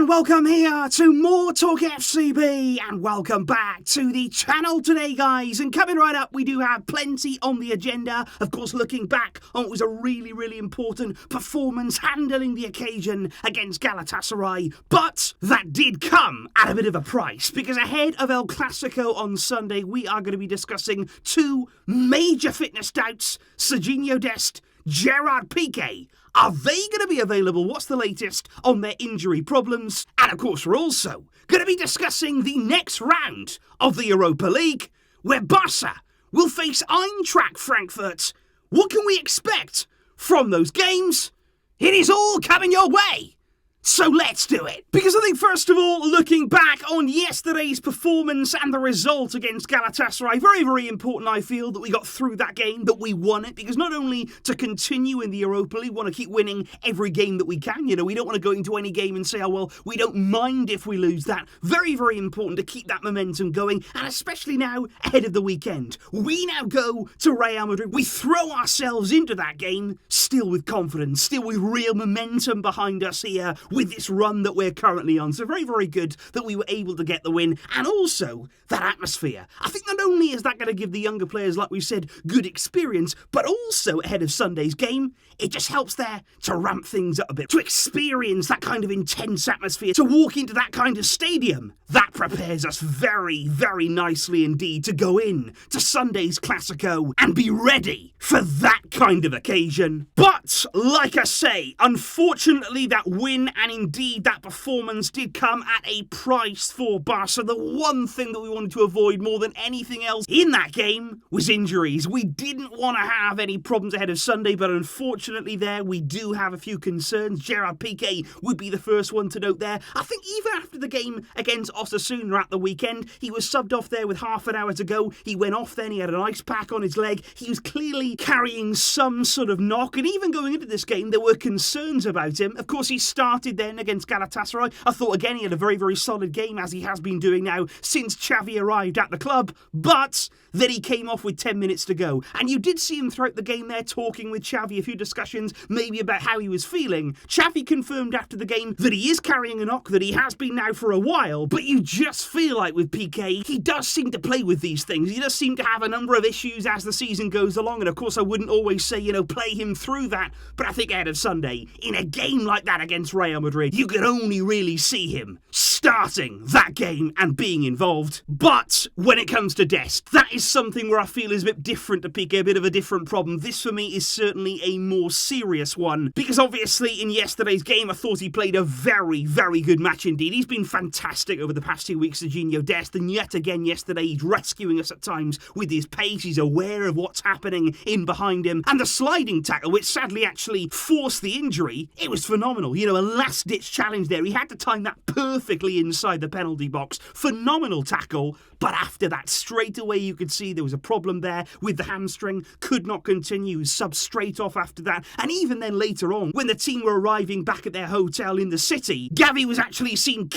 and welcome here to MoreTalkFCB, and welcome back to the channel today, guys. And coming right up, we do have plenty on the agenda. Of course, looking back on what was a really important performance handling the occasion against Galatasaray. But that did come at a bit of a price, because ahead of El Clasico on Sunday, we are going to be discussing two major fitness doubts: Sergino Dest, Gerard, Pique. Are they going to be available? What's the latest on their injury problems? And of course, we're also going to be discussing the next round of the Europa League, where Barça will face Eintracht Frankfurt. What can we expect from those games? It is all coming your way. So let's do it. Because I think, first of all, looking back on yesterday's performance and the result against Galatasaray, very important, I feel, that we got through that game, that we won it. Because not only to continue in the Europa League, we want to keep winning every game that we can. You know, we don't want to go into any game and say, oh, well, we don't mind if we lose that. Very important to keep that momentum going. And especially now, ahead of the weekend. We now go to Real Madrid. We throw ourselves into that game, still with confidence, still with real momentum behind us here, with this run that we're currently on. So very good that we were able to get the win, and also that atmosphere. I think not only is that going to give the younger players, like we said, good experience, but also ahead of Sunday's game, it just helps there to ramp things up a bit, to experience that kind of intense atmosphere, to walk into that kind of stadium. That prepares us very nicely indeed to go in to Sunday's Clasico and be ready for that kind of occasion. But, like I say, unfortunately that win and indeed that performance did come at a price for Barça. The one thing that we wanted to avoid more than anything else in that game was injuries. We didn't want to have any problems ahead of Sunday, but unfortunately there we do have a few concerns. Gerard, Pique would be the first one to note there. I think even after the game against Osasuna at the weekend, he was subbed off there with half an hour to go. He went off then, he had an ice pack on his leg. He was clearly carrying some sort of knock, and even going into this game there were concerns about him. Of course, he started then against Galatasaray. I thought again he had a very solid game, as he has been doing now since Xavi arrived at the club, but then he came off with 10 minutes to go. And you did see him throughout the game there talking with Xavi, a few discussions maybe about how he was feeling. Xavi confirmed after the game that he is carrying a knock, that he has been now for a while, but you just feel like with Pique, he does seem to play with these things. He does seem to have a number of issues as the season goes along, and of course I wouldn't always say, play him through that, but I think ahead of Sunday, in a game like that against Real Madrid, you can only really see him starting that game and being involved. But when it comes to Dest, that is something where I feel is a bit different to Pique, a bit of a different problem. This for me is certainly a more serious one, because obviously in yesterday's game I thought he played a very good match indeed. He's been fantastic over the past 2 weeks, Sergino Dest, and yet again yesterday he's rescuing us at times with his pace. He's aware of what's happening in behind him, and the sliding tackle, which sadly actually forced the injury, it was phenomenal. A last-ditch challenge there. He had to time that perfectly inside the penalty box. Phenomenal tackle, but after that, straight away you could see there was a problem there with the hamstring, could not continue, subbed straight off after that. And even then later on, when the team were arriving back at their hotel in the city, Gavi was actually seen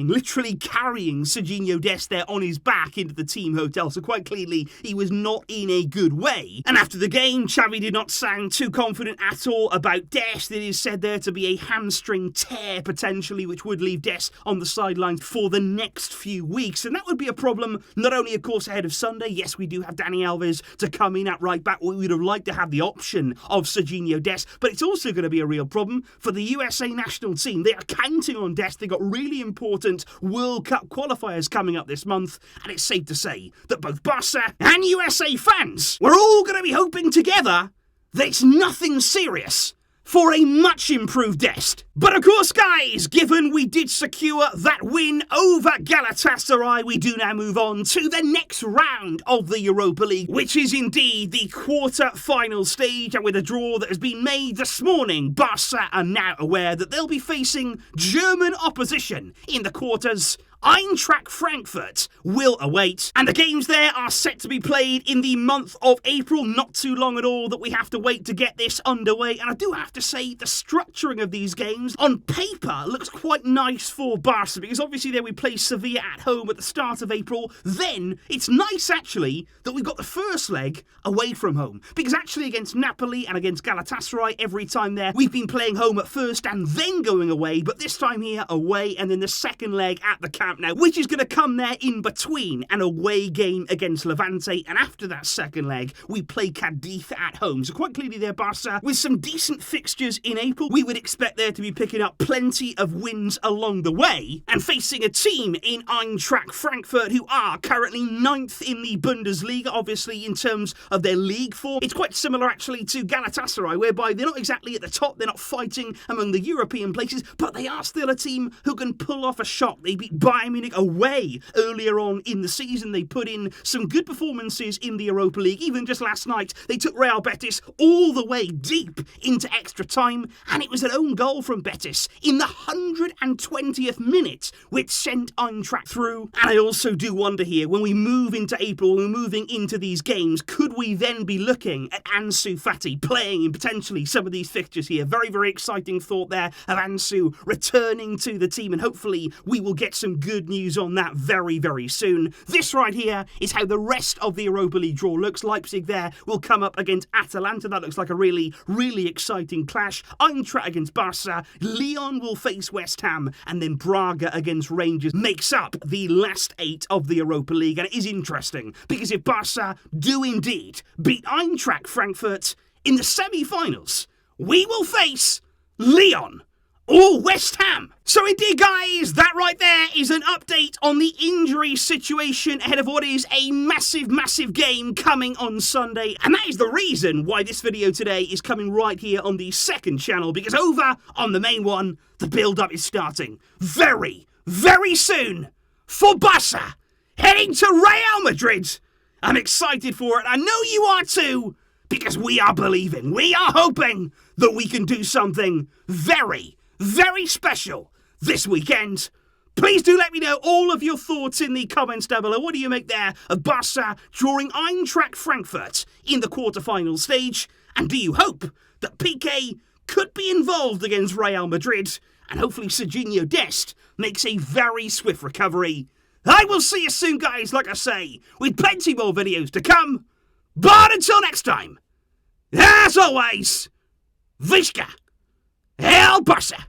literally carrying Sergino Dest there on his back into the team hotel, so quite clearly he was not in a good way. And after the game, Xavi did not sound too confident at all about Dest. It is said there to be a hamstring tear potentially, which would leave Dest on the sidelines for the next few weeks, and that would be a problem not only of course ahead of Sunday. Yes, we do have Dani Alves to come in at right back. We would have liked to have the option of Sergino Dest, but it's also going to be a real problem for the USA national team. They are counting on Dest. They've got really important World Cup qualifiers coming up this month, and it's safe to say that both Barça and USA fans, we're all going to be hoping together that it's nothing serious for a much improved Dest. But of course, guys, given we did secure that win over Galatasaray, we do now move on to the next round of the Europa League, which is indeed the quarter-final stage. And with a draw that has been made this morning, Barça are now aware that they'll be facing German opposition in the quarters Eintracht Frankfurt will await, and the games there are set to be played in the month of April. Not too long at all that we have to wait to get this underway, and I do have to say the structuring of these games on paper looks quite nice for Barça, because obviously there we play Sevilla at home at the start of April. Then it's nice actually that we got the first leg away from home, because actually against Napoli and against Galatasaray every time there we've been playing home at first and then going away, but this time here away and then the second leg at the Camp Nou, which is going to come there in between an away game against Levante, and after that second leg we play Cadiz at home. So quite clearly there, Barça, with some decent fixtures in April, we would expect there to be picking up plenty of wins along the way, and facing a team in Eintracht Frankfurt who are currently 9th in the Bundesliga, obviously in terms of their league form. It's quite similar actually to Galatasaray, whereby they're not exactly at the top, they're not fighting among the European places, but they are still a team who can pull off a shock. They beat Bayern Munich away earlier on in the season. They put in some good performances in the Europa League. Even just last night, they took Real Betis all the way deep into extra time, and it was an own goal from Betis in the 120th minute, which sent Eintracht through. And I also do wonder here, when we move into April, when we're moving into these games, could we then be looking at Ansu Fati playing in potentially some of these fixtures here? Very, very exciting thought there of Ansu returning to the team, and hopefully we will get some good news on that very, very soon. This right here is how the rest of the Europa League draw looks. Leipzig there will come up against Atalanta. That looks like a really, really exciting clash. Eintracht against Barça. Lyon will face West Ham, and then Braga against Rangers makes up the last 8 of the Europa League. And it is interesting because if Barça do indeed beat Eintracht Frankfurt in the semi-finals, we will face Lyon or West Ham. So indeed, guys, that right there is an update on the injury situation ahead of what is a massive, massive game coming on Sunday. And that is the reason why this video today is coming right here on the second channel, because over on the main one, the build-up is starting very, very soon for Barça, heading to Real Madrid. I'm excited for it. I know you are too, because we are believing, we are hoping that we can do something very, very special this weekend. Please do let me know all of your thoughts in the comments down below. What do you make there of Barça drawing Eintracht Frankfurt in the quarter-final stage? And do you hope that Pique could be involved against Real Madrid? And hopefully Sergino Dest makes a very swift recovery. I will see you soon, guys, like I say, with plenty more videos to come. But until next time, as always, Visca El Barça.